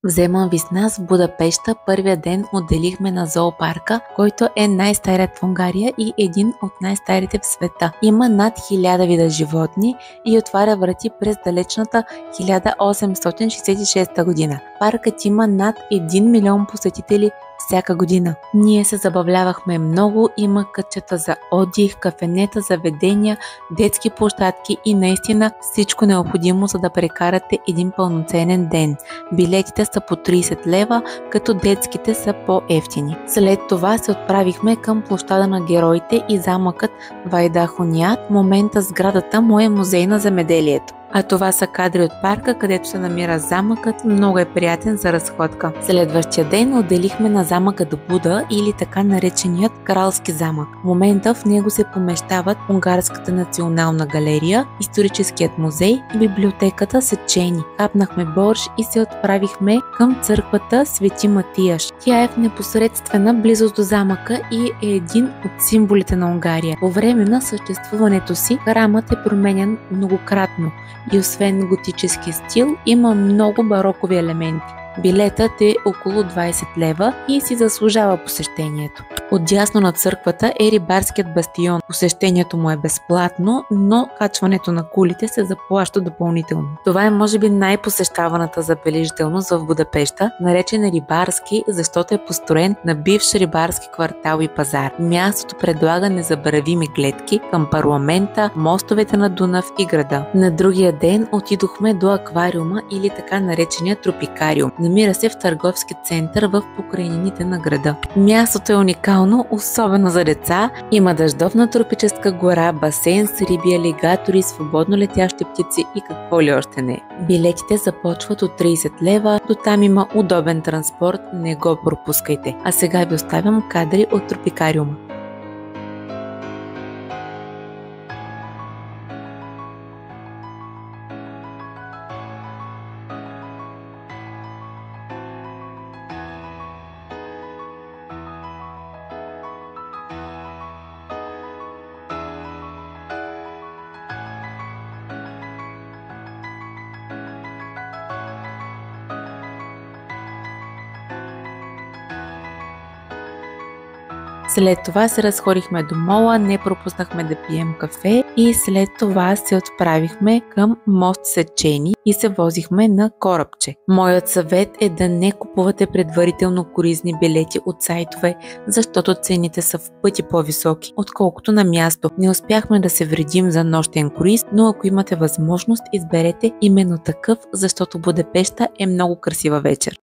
Вземам ви с нас в Будапеща. Първия ден отделихме на зоопарка, който е най-старият в Унгария и един от най-старите в света. Има над 1000 вида животни и отваря врати през далечната 1866 година. Паркът има над 1 милион посетители всяка година. Ние се забавлявахме много, има кътчета за отдих, кафенета, заведения, детски площадки и наистина всичко необходимо, за да прекарате един пълноценен ден. Билетите са по 30 лева, като детските са по-евтини. След това се отправихме към площада на героите и замъкът Вайдахоният. В момента сградата му е музей на земеделието. А това са кадри от парка, където се намира замъкът, много е приятен за разходка. Следващия ден отделихме на замъкът Буда или така нареченият Кралски замък. В момента в него се помещават Унгарската национална галерия, историческият музей и библиотеката Сечени. Хапнахме борщ и се отправихме към църквата Свети Матияш. Тя е в непосредствена близост до замъка и е един от символите на Унгария. По време на съществуването си храмът е променян многократно и освен готически стил има много барокови елементи. Билетът е около 20 лева и си заслужава посещението. Отдясно на църквата е рибарският бастион. Посещението му е безплатно, но качването на кулите се заплаща допълнително. Това е може би най-посещаваната забележителност в Будапеща, наречен рибарски, защото е построен на бивш рибарски квартал и пазар. Мястото предлага незабравими гледки към парламента, мостовете на Дунав и града. На другия ден отидохме до аквариума или така наречения тропикариум. Намира се в търговски център в покрайнините на града. Мястото е уникално, особено за деца. Има дъждовна тропическа гора, басейн с риби, алигатори, свободно летящи птици и какво ли още не. Билетите започват от 30 лева, до там има удобен транспорт, не го пропускайте. А сега ви оставям кадри от тропикариума. След това се разходихме до мола, не пропуснахме да пием кафе и след това се отправихме към мост Сечени и се возихме на корабче. Моят съвет е да не купувате предварително коризни билети от сайтове, защото цените са в пъти по-високи, отколкото на място. Не успяхме да се вредим за нощен круиз, но ако имате възможност, изберете именно такъв, защото Будапеща е много красива вечер.